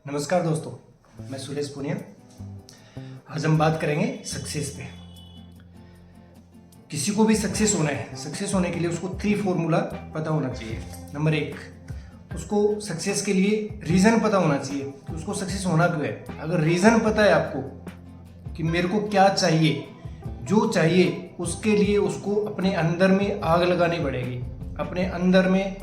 नमस्कार दोस्तों, मैं सुरेश पुनिया। आज हम बात करेंगे सक्सेस पे। किसी को भी सक्सेस होना है, सक्सेस होने के लिए उसको 3 फॉर्मूला पता होना चाहिए। नंबर 1, उसको सक्सेस के लिए रीज़न पता होना चाहिए कि उसको सक्सेस होना क्यों है। अगर रीज़न पता है आपको कि मेरे को क्या चाहिए, जो चाहिए उसके लिए उसको अपने अंदर में आग लगानी पड़ेगी। अपने अंदर में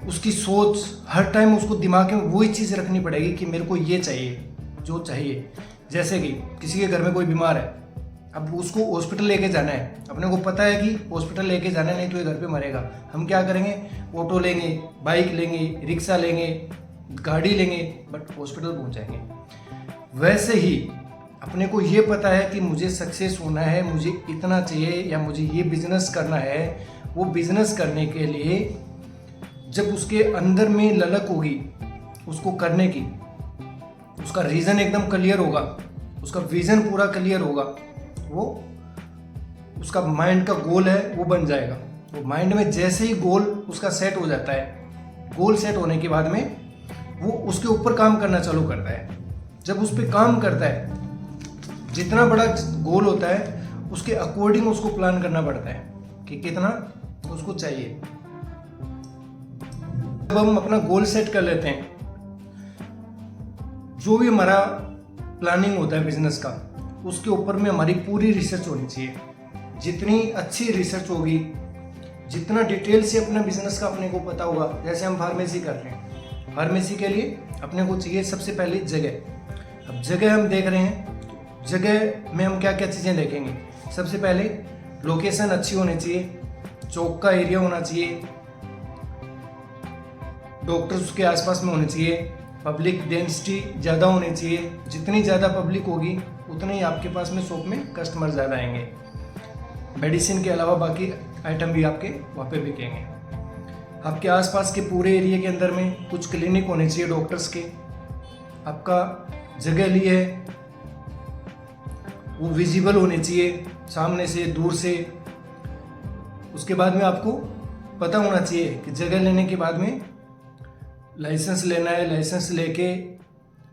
उसकी सोच हर टाइम उसको दिमाग में वही चीज़ रखनी पड़ेगी कि मेरे को ये चाहिए, जो चाहिए। जैसे कि किसी के घर में कोई बीमार है, अब उसको हॉस्पिटल लेके जाना है। अपने को पता है कि हॉस्पिटल लेके जाना है, नहीं तो ये घर पे मरेगा। हम क्या करेंगे? ऑटो लेंगे, बाइक लेंगे, रिक्शा लेंगे, गाड़ी लेंगे, बट हॉस्पिटल पहुंचाएंगे। वैसे ही अपने को ये पता है कि मुझे सक्सेस होना है, मुझे इतना चाहिए या मुझे ये बिजनेस करना है। वो बिजनेस करने के लिए जब उसके अंदर में ललक होगी उसको करने की, उसका रीज़न एकदम क्लियर होगा, उसका विज़न पूरा क्लियर होगा, वो उसका माइंड का गोल है वो बन जाएगा। वो माइंड में जैसे ही गोल उसका सेट हो जाता है, गोल सेट होने के बाद में वो उसके ऊपर काम करना चालू करता है। जब उस पर काम करता है, जितना बड़ा गोल होता है उसके अकॉर्डिंग उसको प्लान करना पड़ता है कि कितना उसको चाहिए। जब हम अपना गोल सेट कर लेते हैं, जो भी हमारा प्लानिंग होता है बिजनेस का, उसके ऊपर में हमारी पूरी रिसर्च होनी चाहिए। जितनी अच्छी रिसर्च होगी, जितना डिटेल से अपना बिजनेस का अपने को पता होगा। जैसे हम फार्मेसी कर रहे हैं, फार्मेसी के लिए अपने को चाहिए सबसे पहले जगह। अब जगह हम देख रहे हैं, जगह में हम क्या क्या चीज़ें देखेंगे। सबसे पहले लोकेशन अच्छी होनी चाहिए, चौक का एरिया होना चाहिए, डॉक्टर्स उसके आसपास में होने चाहिए, पब्लिक डेंसिटी ज़्यादा होनी चाहिए। जितनी ज़्यादा पब्लिक होगी उतने ही आपके पास में शॉप में कस्टमर ज़्यादा आएंगे। मेडिसिन के अलावा बाकी आइटम भी आपके वहाँ पे बिकेंगे। आपके आसपास के पूरे एरिया के अंदर में कुछ क्लिनिक होने चाहिए डॉक्टर्स के। आपका जगह लिए है वो विजिबल होने चाहिए, सामने से दूर से। उसके बाद में आपको पता होना चाहिए कि जगह लेने के बाद में लाइसेंस लेना है, लाइसेंस लेके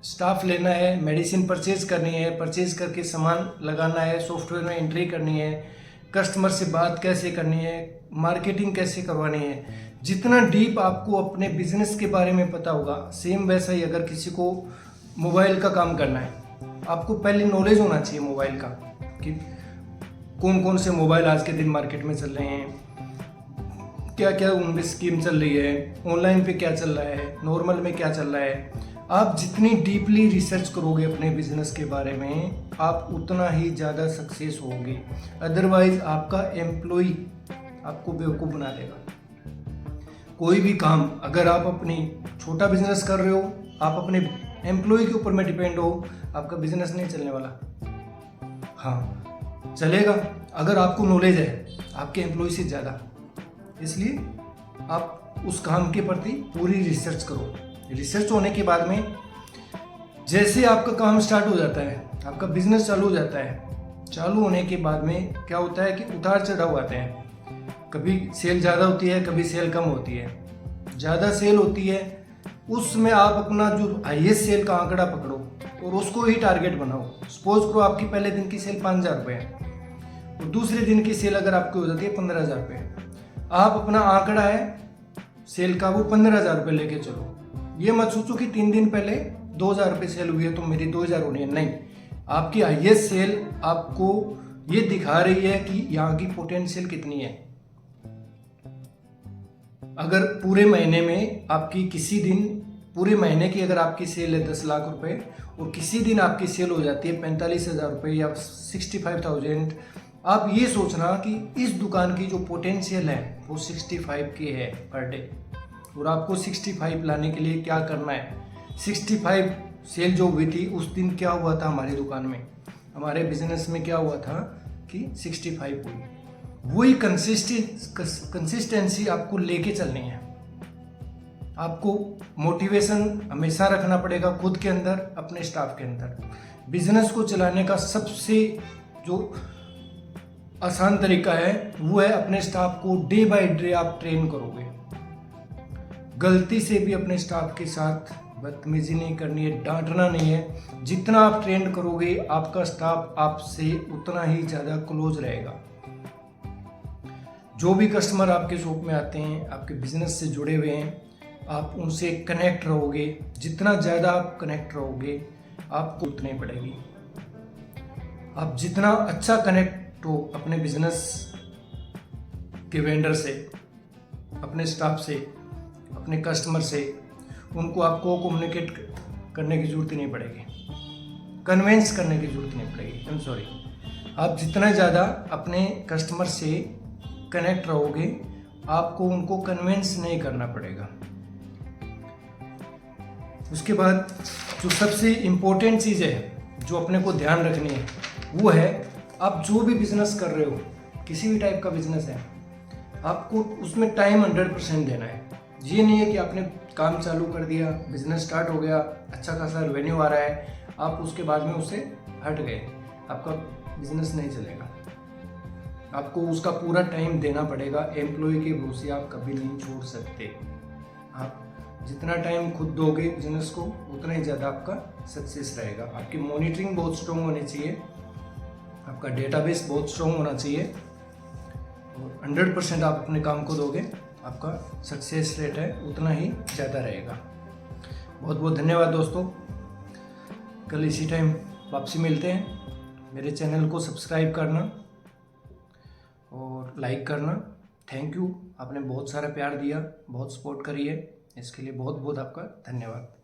स्टाफ लेना है, मेडिसिन परचेज करनी है, परचेज करके सामान लगाना है, सॉफ्टवेयर में एंट्री करनी है, कस्टमर से बात कैसे करनी है, मार्केटिंग कैसे करवानी है। जितना डीप आपको अपने बिजनेस के बारे में पता होगा, सेम वैसा ही अगर किसी को मोबाइल का काम करना है, आपको पहले नॉलेज होना चाहिए मोबाइल का कि कौन कौन से मोबाइल आज के दिन मार्केट में चल रहे हैं, क्या क्या उनमें स्कीम चल रही है, ऑनलाइन पे क्या चल रहा है, नॉर्मल में क्या चल रहा है। आप जितनी डीपली रिसर्च करोगे अपने बिजनेस के बारे में, आप उतना ही ज़्यादा सक्सेस होगे। अदरवाइज आपका एम्प्लॉय आपको बेवकूफ़ बना देगा। कोई भी काम अगर आप अपनी छोटा बिजनेस कर रहे हो, आप अपने एम्प्लॉय के ऊपर में डिपेंड हो, आपका बिजनेस नहीं चलने वाला। हाँ चलेगा अगर आपको नॉलेज है आपके एम्प्लॉय से ज़्यादा। इसलिए आप उस काम के प्रति पूरी रिसर्च करो। रिसर्च होने के बाद में जैसे आपका काम स्टार्ट हो जाता है, आपका बिजनेस चालू हो जाता है, चालू होने के बाद में क्या होता है कि उतार चढ़ाव आते हैं। कभी सेल ज़्यादा होती है, कभी सेल कम होती है। ज़्यादा सेल होती है उसमें आप अपना जो हाईएस्ट सेल का आंकड़ा पकड़ो और उसको ही टारगेट बनाओ। सपोज करो आपकी पहले दिन की सेल 5,000 रुपये है और दूसरे दिन की सेल अगर आपकी हो जाती है 15,000 रुपये, आप अपना आंकड़ा है सेल का वो 15,000 रुपये लेके चलो। ये मत सोचो कि 3 दिन पहले 2,000 रुपये सेल हुई है तो मेरी 2,000 होनी है। नहीं, आपकी हाईएस्ट सेल आपको ये दिखा रही है कि यहाँ की पोटेंशियल कितनी है। अगर पूरे महीने में आपकी किसी दिन, पूरे महीने की अगर आपकी सेल है 10 लाख रुपए और किसी दिन आपकी सेल हो जाती है 45,000 रुपये या 65,000, आप ये सोचना कि इस दुकान की जो पोटेंशियल है वो 65 की है पर डे, और आपको 65 लाने के लिए क्या करना है। 65 सेल जो हुई थी उस दिन क्या हुआ था हमारी दुकान में, हमारे बिजनेस में क्या हुआ था कि 65 हुई। वही कंसिस्टेंसी आपको लेके चलनी है। आपको मोटिवेशन हमेशा रखना पड़ेगा खुद के अंदर, अपने स्टाफ के अंदर। बिजनेस को चलाने का सबसे जो आसान तरीका है वो है अपने स्टाफ को डे बाय डे आप ट्रेन करोगे। गलती से भी अपने स्टाफ के साथ बदतमीजी नहीं करनी है, डांटना नहीं है। जितना आप ट्रेंड करोगे आपका स्टाफ आपसे उतना ही ज़्यादा क्लोज रहेगा। जो भी कस्टमर आपके शॉप में आते हैं, आपके बिजनेस से जुड़े हुए हैं, आप उनसे कनेक्ट रहोगे। जितना ज़्यादा आप कनेक्ट रहोगे आपको उतनी पड़ेगी। आप जितना अच्छा कनेक्ट हो अपने बिजनेस के वेंडर से, अपने स्टाफ से, अपने कस्टमर से, उनको आपको कम्युनिकेट करने की ज़रूरत ही नहीं पड़ेगी, कन्विंस करने की ज़रूरत नहीं पड़ेगी। I am sorry. आप जितना ज़्यादा अपने कस्टमर से कनेक्ट रहोगे आपको उनको कन्विंस नहीं करना पड़ेगा। उसके बाद जो सबसे इम्पोर्टेंट चीज़ है जो अपने को ध्यान रखनी है वो है, आप जो भी बिजनेस कर रहे हो, किसी भी टाइप का बिजनेस है, आपको उसमें टाइम 100% देना है। ये नहीं है कि आपने काम चालू कर दिया, बिजनेस स्टार्ट हो गया, अच्छा खासा रेवेन्यू आ रहा है, आप उसके बाद में उससे हट गए, आपका बिजनेस नहीं चलेगा। आपको उसका पूरा टाइम देना पड़ेगा। एम्प्लॉय के भरोसे आप कभी नहीं छोड़ सकते। आप जितना टाइम खुद दोगे बिजनेस को उतना ही ज़्यादा आपका सक्सेस रहेगा। आपकी मॉनिटरिंग बहुत स्ट्रॉन्ग होनी चाहिए, आपका डेटाबेस बहुत स्ट्रॉन्ग होना चाहिए और 100% आप अपने काम को दोगे, आपका सक्सेस रेट है उतना ही ज़्यादा रहेगा। बहुत बहुत धन्यवाद दोस्तों। कल इसी टाइम वापसी मिलते हैं। मेरे चैनल को सब्सक्राइब करना और लाइक करना। थैंक यू, आपने बहुत सारा प्यार दिया, बहुत सपोर्ट करी है, इसके लिए बहुत बहुत आपका धन्यवाद।